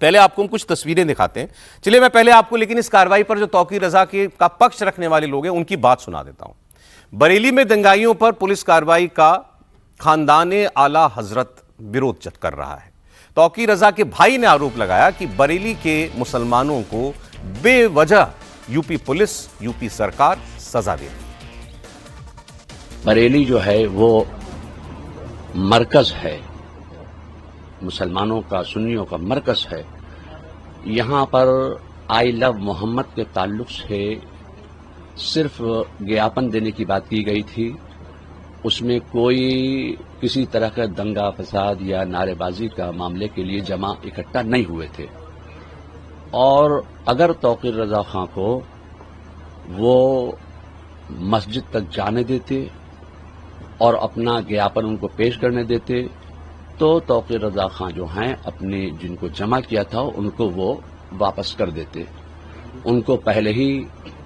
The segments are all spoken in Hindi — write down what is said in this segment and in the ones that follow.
पहले आपको हम कुछ तस्वीरें दिखाते हैं। चलिए मैं पहले आपको लेकिन इस कार्रवाई पर जो तौकीर रजा के का पक्ष रखने वाले लोग हैं उनकी बात सुना देता हूं। बरेली में दंगाइयों पर पुलिस कार्रवाई का खानदान आला हजरत विरोध कर रहा है। तौकीर रजा के भाई ने आरोप लगाया कि बरेली के मुसलमानों को बेवजह यूपी पुलिस, यूपी सरकार सजा दे रही। बरेली जो है वो मरकज है, मुसलमानों का, सुन्नियों का मरकज है। यहां पर आई लव मोहम्मद के ताल्लुक से सिर्फ ज्ञापन देने की बात की गई थी। उसमें कोई किसी तरह का दंगा फसाद या नारेबाजी का मामले के लिए जमा इकट्ठा नहीं हुए थे। और अगर तौकीर रजा खां को वो मस्जिद तक जाने देते और अपना ज्ञापन उनको पेश करने देते तो तौकीर रजा खां जो हैं अपने जिनको जमा किया था उनको वो वापस कर देते। उनको पहले ही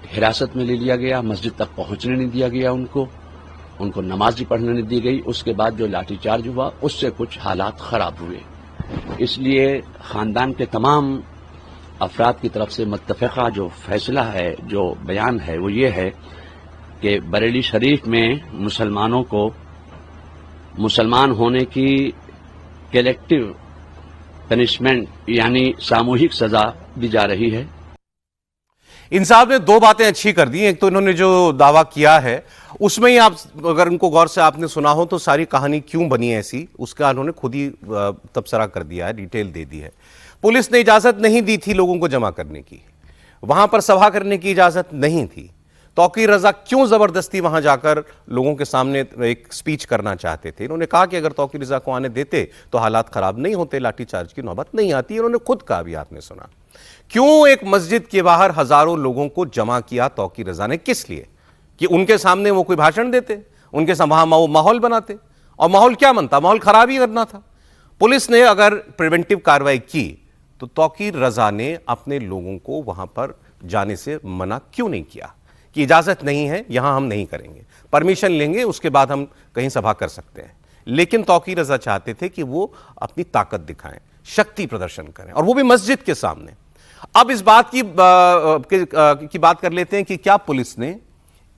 हिरासत में ले लिया गया, मस्जिद तक पहुंचने नहीं दिया गया, उनको नमाज भी पढ़ने नहीं दी गई। उसके बाद जो लाठीचार्ज हुआ उससे कुछ हालात खराब हुए। इसलिए खानदान के तमाम अफराद की तरफ से मुत्तफ़िक़ा जो फैसला है, जो बयान है, वो ये है कि बरेली शरीफ में मुसलमानों को मुसलमान होने की कलेक्टिव पनिशमेंट यानी सामूहिक सजा दी जा रही है। इन साहब ने दो बातें अच्छी कर दी। एक तो इन्होंने जो दावा किया है उसमें ही आप अगर उनको गौर से आपने सुना हो तो सारी कहानी क्यों बनी ऐसी उसका उन्होंने खुद ही तबसरा कर दिया है, डिटेल दे दी है। पुलिस ने इजाजत नहीं दी थी लोगों को जमा करने की, वहां पर सभा करने की इजाजत नहीं थी। तौकीर रजा क्यों जबरदस्ती वहां जाकर लोगों के सामने एक स्पीच करना चाहते थे? इन्होंने कहा कि अगर तौकीर रजा को आने देते तो हालात खराब नहीं होते, लाठीचार्ज की नौबत नहीं आती। इन्होंने खुद कहा, भी आपने सुना। क्यों एक मस्जिद के बाहर हजारों लोगों को जमा किया तौकीर रजा ने? किस लिए? कि उनके सामने वो कोई भाषण देते, उनके सामने वो माहौल बनाते। और माहौल क्या बनता? माहौल खराब ही करना था। पुलिस ने अगर प्रिवेंटिव कार्रवाई की तो तौकीर रजा ने अपने लोगों को वहां पर जाने से मना क्यों नहीं किया कि इजाजत नहीं है, यहां हम नहीं करेंगे, परमिशन लेंगे, उसके बाद हम कहीं सभा कर सकते हैं। लेकिन तौकीर रजा चाहते थे कि वो अपनी ताकत दिखाएं, शक्ति प्रदर्शन करें, और वो भी मस्जिद के सामने। अब इस बात की बात कर लेते हैं कि क्या पुलिस ने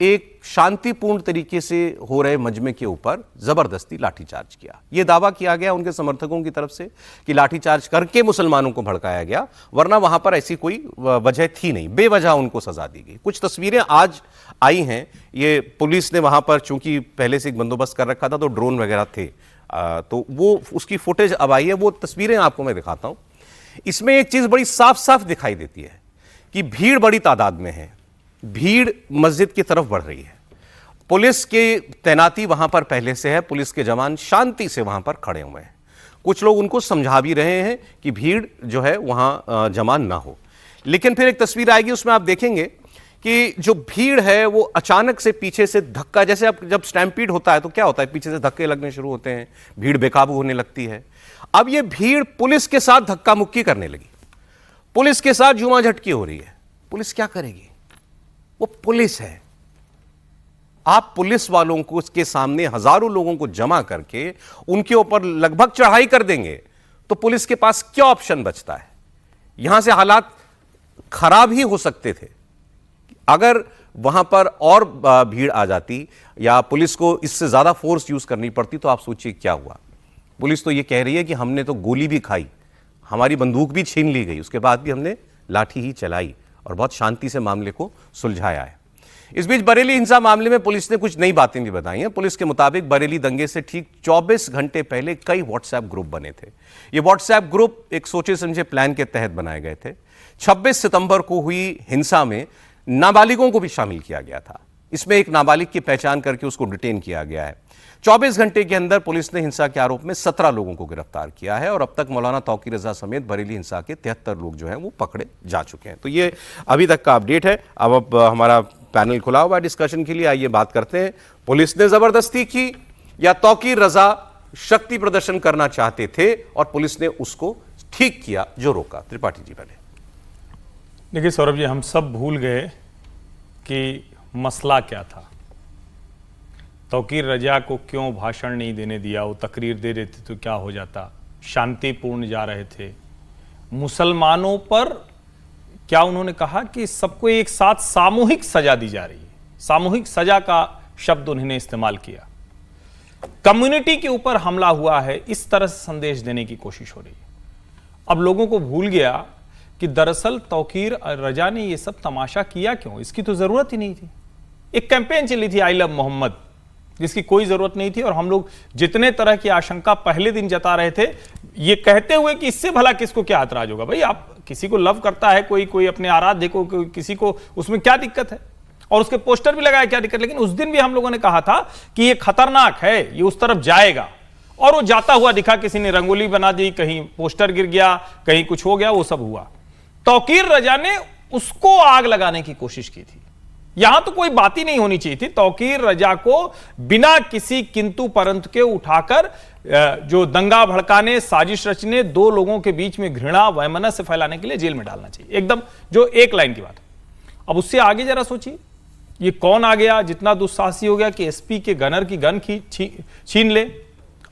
एक शांतिपूर्ण तरीके से हो रहे मजमे के ऊपर जबरदस्ती लाठीचार्ज किया। यह दावा किया गया उनके समर्थकों की तरफ से कि लाठीचार्ज करके मुसलमानों को भड़काया गया, वरना वहां पर ऐसी कोई वजह थी नहीं, बेवजह उनको सजा दी गई। कुछ तस्वीरें आज आई हैं। ये पुलिस ने वहां पर चूंकि पहले से एक बंदोबस्त कर रखा था तो ड्रोन वगैरह थे, तो वो उसकी फुटेज अब आई है। वो तस्वीरें आपको मैं दिखाता हूं। इसमें एक चीज बड़ी साफ साफ दिखाई देती है कि भीड़ बड़ी तादाद में है, भीड़ मस्जिद की तरफ बढ़ रही है। पुलिस की तैनाती वहां पर पहले से है, पुलिस के जवान शांति से वहां पर खड़े हुए हैं। कुछ लोग उनको समझा भी रहे हैं कि भीड़ जो है वहां जमा ना हो। लेकिन फिर एक तस्वीर आएगी, उसमें आप देखेंगे कि जो भीड़ है वो अचानक से पीछे से धक्का, जैसे अब जब स्टैम्पीड होता है तो क्या होता है, पीछे से धक्के लगने शुरू होते हैं, भीड़ बेकाबू होने लगती है। अब ये भीड़ पुलिस के साथ धक्का मुक्की करने लगी, पुलिस के साथ जुमा झटकी हो रही है। पुलिस क्या करेगी? वो पुलिस है। आप पुलिस वालों को उसके सामने हजारों लोगों को जमा करके उनके ऊपर लगभग चढ़ाई कर देंगे तो पुलिस के पास क्या ऑप्शन बचता है? यहां से हालात खराब ही हो सकते थे। अगर वहां पर और भीड़ आ जाती या पुलिस को इससे ज्यादा फोर्स यूज करनी पड़ती तो आप सोचिए क्या हुआ। पुलिस तो यह कह रही है कि हमने तो गोली भी खाई, हमारी बंदूक भी छीन ली गई, उसके बाद भी हमने लाठी ही चलाई और बहुत शांति से मामले को सुलझाया है। इस बीच बरेली हिंसा मामले में पुलिस ने कुछ नई बातें भी बताई हैं। पुलिस के मुताबिक बरेली दंगे से ठीक 24 घंटे पहले कई व्हाट्सएप ग्रुप बने थे। ये व्हाट्सएप ग्रुप एक सोचे समझे प्लान के तहत बनाए गए थे। 26 सितंबर को हुई हिंसा में नाबालिगों को भी शामिल किया गया था। इसमें एक नाबालिग की पहचान करके उसको डिटेन किया गया है। 24 घंटे के अंदर पुलिस ने हिंसा के आरोप में 17 लोगों को गिरफ्तार किया है और अब तक मौलाना तौकीर रजा समेत बरेली हिंसा के 73 लोग जो हैं वो पकड़े जा चुके हैं। तो ये अभी तक का अपडेट है। अब हमारा पैनल खुला हुआ है डिस्कशन के लिए। आइए बात करते हैं, पुलिस ने जबरदस्ती की या तौकीर रजा शक्ति प्रदर्शन करना चाहते थे और पुलिस ने उसको ठीक किया जो रोका? त्रिपाठी जी पहले। देखिए सौरभ जी, हम सब भूल गए कि मसला क्या था। तौकीर रजा को क्यों भाषण नहीं देने दिया? वो तकरीर दे देते तो क्या हो जाता? शांतिपूर्ण जा रहे थे मुसलमानों पर क्या उन्होंने कहा कि सबको एक साथ सामूहिक सजा दी जा रही है। सामूहिक सजा का शब्द उन्होंने इस्तेमाल किया। कम्युनिटी के ऊपर हमला हुआ है, इस तरह से संदेश देने की कोशिश हो रही है। अब लोगों को भूल गया कि दरअसल तौकीर रजा ने यह सब तमाशा किया क्यों, इसकी तो जरूरत ही नहीं थी। एक कैंपेन चली थी आई लव मोहम्मद, जिसकी कोई जरूरत नहीं थी, और हम लोग जितने तरह की आशंका पहले दिन जता रहे थे, ये कहते हुए कि इससे भला किसको क्या ऐतराज होगा। भाई, आप किसी को लव करता है कोई अपने आराध्य को, किसी को, उसमें क्या दिक्कत है, और उसके पोस्टर भी लगाए, क्या दिक्कत। लेकिन उस दिन भी हम लोगों ने कहा था कि ये खतरनाक है, ये उस तरफ जाएगा, और वो जाता हुआ दिखा। किसी ने रंगोली बना दी, कहीं पोस्टर गिर गया, कहीं कुछ हो गया, वो सब हुआ। तौकीर रजा ने उसको आग लगाने की कोशिश की थी। यहां तो कोई बात ही नहीं होनी चाहिए थी। तौकीर रजा को बिना किसी किंतु परंतु के उठाकर जो दंगा भड़काने, साजिश रचने, दो लोगों के बीच में घृणा वैमनस्य फैलाने के लिए जेल में डालना चाहिए, एकदम जो एक लाइन की बात। अब उससे आगे जरा सोचिए, ये कौन आ गया जितना दुस्साहसी हो गया कि एसपी के गनर की गन छीन ले,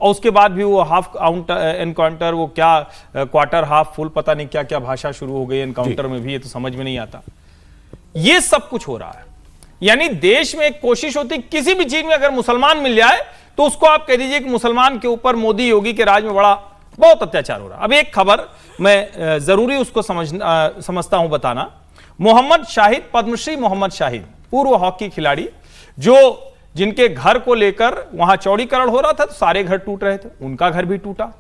और उसके बाद भी वो हाफ एनकाउंटर, वो क्या क्वार्टर हाफ फुल, पता नहीं क्या क्या भाषा शुरू हो गई एनकाउंटर में भी, ये तो समझ में नहीं आता। ये सब कुछ हो रहा है। यानी देश में एक कोशिश होती, किसी भी चीज में अगर मुसलमान मिल जाए तो उसको आप कह दीजिए कि मुसलमान के ऊपर मोदी योगी के राज में बहुत अत्याचार हो रहा है। अब एक खबर मैं जरूरी उसको समझता हूं बताना। मोहम्मद शाहिद, पद्मश्री मोहम्मद शाहिद, पूर्व हॉकी खिलाड़ी, जिनके घर को लेकर वहां चौड़ीकरण हो रहा था तो सारे घर टूट रहे थे, उनका घर भी टूटा।